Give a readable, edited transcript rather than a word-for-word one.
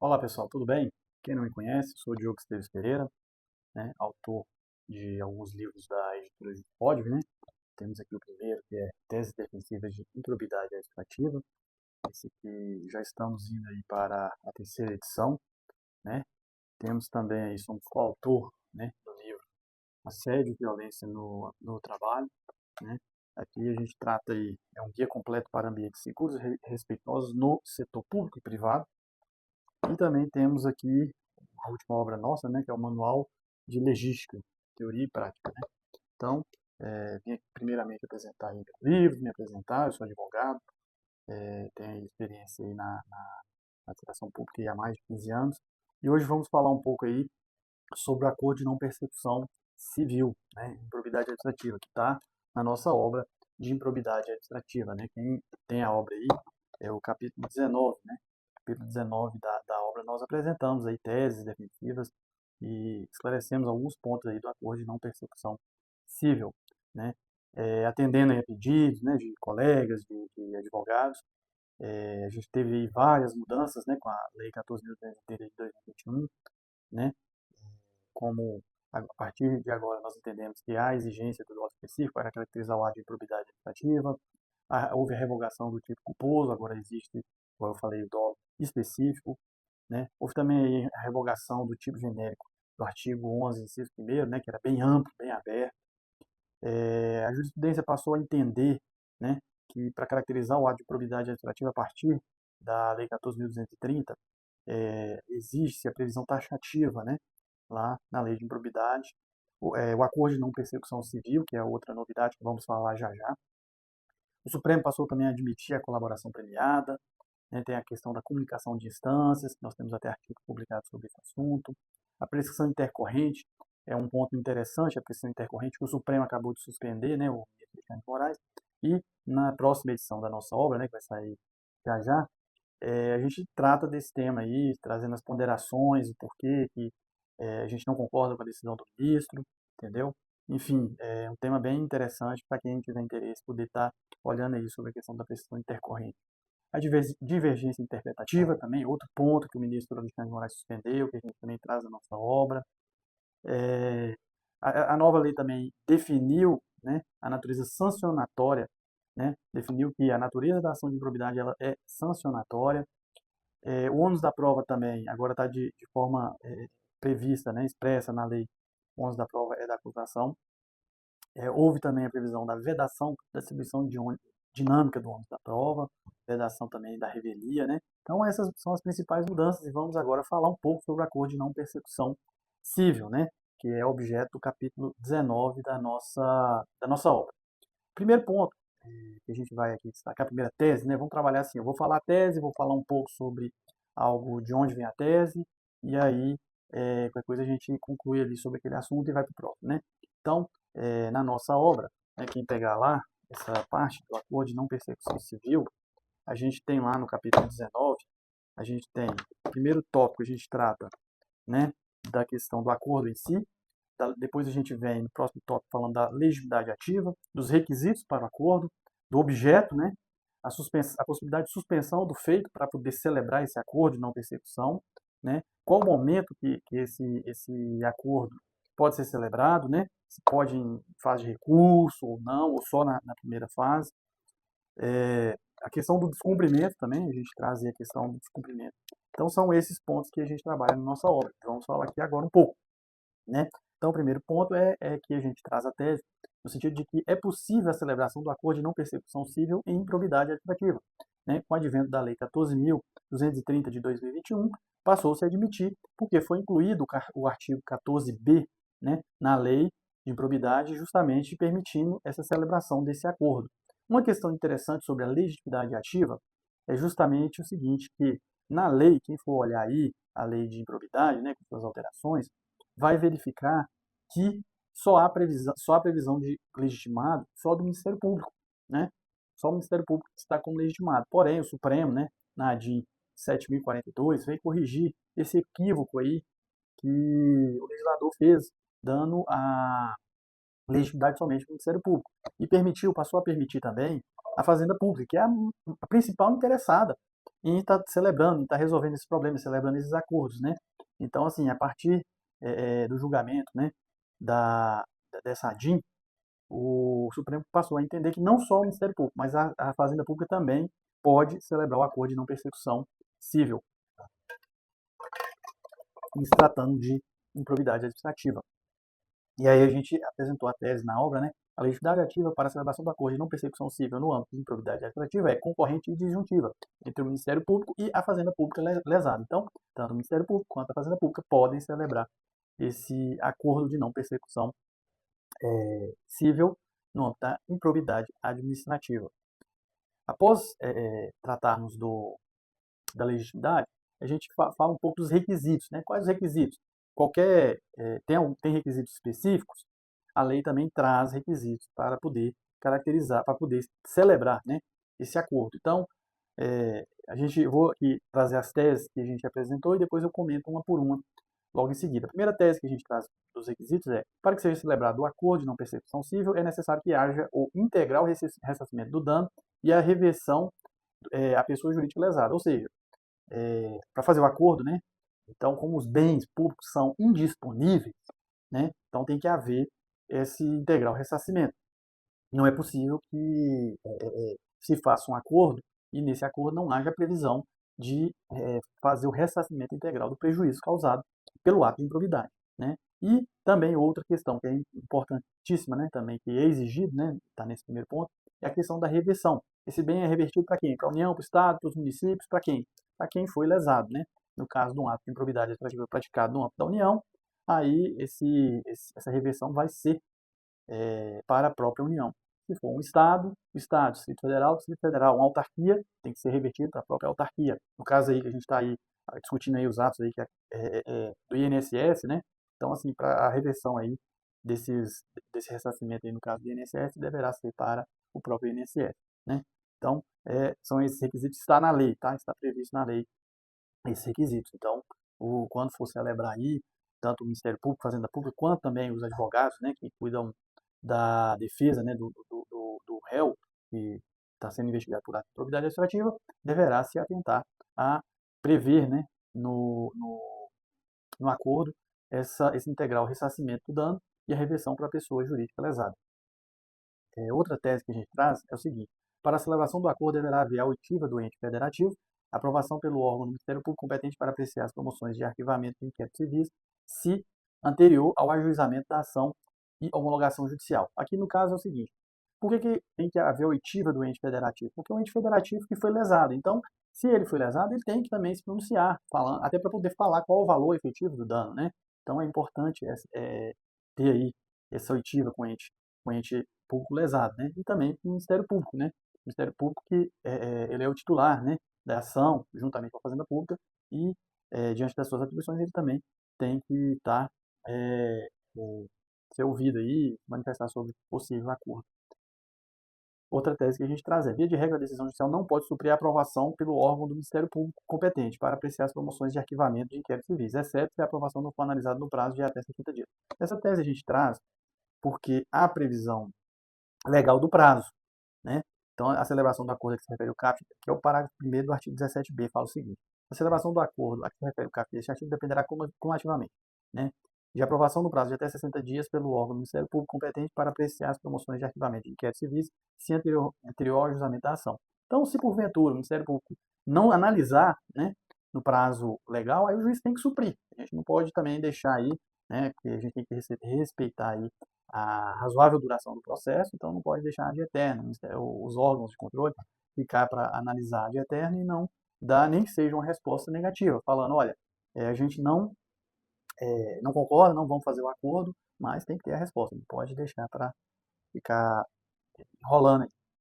Olá pessoal, tudo bem? Quem não me conhece, sou o Diogo Esteves Pereira, né, autor de alguns livros da editora de Código, né? Temos aqui o primeiro, que é Teses Defensivas de Improbidade Administrativa. Esse aqui já estamos indo aí para a terceira edição, né? Temos também aí, somos coautor, né, do livro Assédio e Violência no Trabalho, né? Aqui a gente trata aí, é um guia completo para ambientes seguros e respeitosos no setor público e privado. E também temos aqui a última obra nossa, né, que é o Manual de Legística, Teoria e Prática, né? Então, vim aqui primeiramente apresentar aí meu livro, me apresentar, eu sou advogado, tenho experiência aí na administração pública há mais de 15 anos, e hoje vamos falar um pouco aí sobre o acordo de não persecução civil, né, improbidade administrativa, que está na nossa obra de improbidade administrativa, né? Quem tem a obra aí é o capítulo 19, né? Capítulo 19 da obra nós apresentamos aí teses definitivas e esclarecemos alguns pontos aí do acordo de não persecução civil, né? Atendendo aí a pedidos, né, de colegas, de advogados, a gente teve aí várias mudanças, né, com a Lei 14.230 de 2021, né? Como a partir de agora nós entendemos que há exigência do dolo específico para caracterizar o ato de improbidade administrativa, houve a revogação do tipo culposo, agora existe, como eu falei, o dolo específico, né? Houve também a revogação do tipo genérico do artigo 11, inciso 1º, né, que era bem amplo, bem aberto. A jurisprudência passou a entender, né, que para caracterizar o ato de improbidade administrativa a partir da Lei 14.230, existe a previsão taxativa, né, lá na lei de improbidade, o acordo de não persecução civil, que é outra novidade que vamos falar já já. O Supremo passou também a admitir a colaboração premiada, né, tem a questão da comunicação de instâncias, nós temos até artigo publicado sobre esse assunto. A prescrição intercorrente é um ponto interessante, a prescrição intercorrente que o Supremo acabou de suspender, né, o ministro Alexandre de Moraes, e na próxima edição da nossa obra, né, que vai sair já já, a gente trata desse tema aí, trazendo as ponderações, o porquê que a gente não concorda com a decisão do ministro, entendeu? Enfim, é um tema bem interessante para quem tiver interesse poder estar olhando aí sobre a questão da prescrição intercorrente. A divergência interpretativa também, outro ponto que o ministro Alexandre de Moraes suspendeu, que a gente também traz na nossa obra. É, a nova lei também definiu, né, a natureza sancionatória, né, definiu que a natureza da ação de improbidade ela é sancionatória. O ônus da prova também, agora está de forma prevista, né, expressa na lei, o ônus da prova é da acusação. Houve também a previsão da vedação da distribuição dinâmica do ônus da prova, vedação também da revelia, né? Então essas são as principais mudanças e vamos agora falar um pouco sobre o acordo de não persecução civil, né? Que é objeto do capítulo 19 da nossa obra. Primeiro ponto que a gente vai aqui destacar, a primeira tese, né? Vamos trabalhar assim, eu vou falar a tese, vou falar um pouco sobre algo de onde vem a tese, e aí qualquer coisa a gente conclui ali sobre aquele assunto e vai para o próximo, né? Então, na nossa obra, né, quem pegar lá, essa parte do acordo de não persecução civil, a gente tem lá no capítulo 19, a gente tem, o primeiro tópico, a gente trata, né, da questão do acordo em si, depois a gente vem no próximo tópico falando da legitimidade ativa, dos requisitos para o acordo, do objeto, né, a possibilidade de suspensão do feito para poder celebrar esse acordo de não persecução, né, qual o momento que esse acordo pode ser celebrado, né, se pode em fase de recurso ou não, ou só na primeira fase. A questão do descumprimento também, a gente traz aí a questão do descumprimento. Então são esses pontos que a gente trabalha na nossa obra. Então, vamos falar aqui agora um pouco, né? Então, o primeiro ponto é que a gente traz a tese no sentido de que é possível a celebração do acordo de não persecução civil em improbidade administrativa. Né? Com o advento da Lei 14.230 de 2021, passou-se a admitir, porque foi incluído o artigo 14b, né, na Lei de Improbidade, justamente permitindo essa celebração desse acordo. Uma questão interessante sobre a legitimidade ativa é justamente o seguinte, que na lei, quem for olhar aí a Lei de Improbidade, né, com suas alterações, vai verificar que só há previsão de legitimado só do Ministério Público, né? Só o Ministério Público está como legitimado. Porém, o Supremo, né, na ADIM 7.042, veio corrigir esse equívoco aí que o legislador fez, dando a legitimidade somente para o Ministério Público. E passou a permitir também a Fazenda Pública, que é a principal interessada em estar celebrando, em estar resolvendo esses problemas, celebrando esses acordos, né? Então, assim, a partir do julgamento, né, da, dessa ADIM, o Supremo passou a entender que não só o Ministério Público, mas a Fazenda Pública também pode celebrar o acordo de não persecução civil, em se tratando de improbidade administrativa. E aí a gente apresentou a tese na obra, né? A legitimidade ativa para a celebração do acordo de não persecução civil no âmbito de improbidade administrativa é concorrente e disjuntiva entre o Ministério Público e a Fazenda Pública lesada. Então, tanto o Ministério Público quanto a Fazenda Pública podem celebrar esse acordo de não persecução civil no âmbito da improbidade administrativa. Após tratarmos da legitimidade, a gente fala um pouco dos requisitos, né? Quais os requisitos? Tem requisitos específicos? A lei também traz requisitos para poder caracterizar, para poder celebrar, né, esse acordo. Então, vou aqui trazer as teses que a gente apresentou e depois eu comento uma por uma logo em seguida. A primeira tese que a gente traz dos requisitos é: para que seja celebrado o acordo de não persecução civil, é necessário que haja o integral ressarcimento do dano e a reversão à pessoa jurídica lesada. Ou seja, para fazer o acordo, né? Então, como os bens públicos são indisponíveis, né? Então tem que haver esse integral ressarcimento. Não é possível que se faça um acordo e nesse acordo não haja previsão de fazer o ressarcimento integral do prejuízo causado pelo ato de improbidade, né? E também outra questão que é importantíssima, né, também que é exigido, né, está nesse primeiro ponto, é a questão da reversão. Esse bem é revertido para quem? Para a União, para o Estado, para os municípios, para quem? Para quem foi lesado, né? No caso de um ato de improbidade administrativa praticado no âmbito da União, aí essa reversão vai ser para a própria União. Se for um Estado, Estado, Distrito Federal, uma autarquia, tem que ser revertido para a própria autarquia. No caso aí que a gente está aí discutindo aí os atos aí do INSS, né? Então, assim, para a reversão aí desse ressarcimento aí no caso do INSS, deverá ser para o próprio INSS, né? Então, são esses requisitos, está na lei, tá? Está previsto na lei esses requisitos. Então, quando for celebrar aí, tanto o Ministério Público, Fazenda Pública, quanto também os advogados, né, que cuidam da defesa, né, do réu que está sendo investigado por ato de improbidade administrativa, deverá se atentar a prever, né, no acordo esse integral ressarcimento do dano e a reversão para a pessoa jurídica lesada. Outra tese que a gente traz é o seguinte: para a celebração do acordo deverá haver a oitiva do ente federativo, aprovação pelo órgão do Ministério Público competente para apreciar as promoções de arquivamento de inquéritos civis, se anterior ao ajuizamento da ação e homologação judicial. Aqui no caso é o seguinte: por que tem que haver a oitiva do ente federativo? Porque é o ente federativo que foi lesado. Então, se ele foi lesado, ele tem que também se pronunciar, até para poder falar qual o valor efetivo do dano, né? Então é importante ter aí essa oitiva com o ente público lesado, né? E também o Ministério Público, né? O Ministério Público que ele é o titular, né, da ação, juntamente com a Fazenda Pública, e diante das suas atribuições ele também tem que estar ser ouvido aí, manifestar sobre possível acordo. Outra tese que a gente traz é: via de regra, a decisão judicial não pode suprir a aprovação pelo órgão do Ministério Público competente para apreciar as promoções de arquivamento de inquéritos civis, exceto se a aprovação não for analisada no prazo de até 60 dias. Essa tese a gente traz porque há previsão legal do prazo, né? Então, a celebração do acordo a que se refere o CAPT, que é o parágrafo 1º do artigo 17b, fala o seguinte: a celebração do acordo a que se refere o CAPT deste artigo dependerá cumulativamente, né, de aprovação no prazo de até 60 dias pelo órgão do Ministério Público competente para apreciar as promoções de arquivamento de inquéritos civis, se anterior ao ajustamento da ação. Então, se porventura o Ministério Público não analisar, né, no prazo legal, aí o juiz tem que suprir. A gente não pode também deixar aí, né, porque a gente tem que respeitar aí a razoável duração do processo, então não pode deixar de eterno. Os órgãos de controle ficar para analisar de eterno e não dar nem que seja uma resposta negativa, falando: olha, a gente não concorda, não vamos fazer o acordo, mas tem que ter a resposta, não pode deixar para ficar enrolando aí.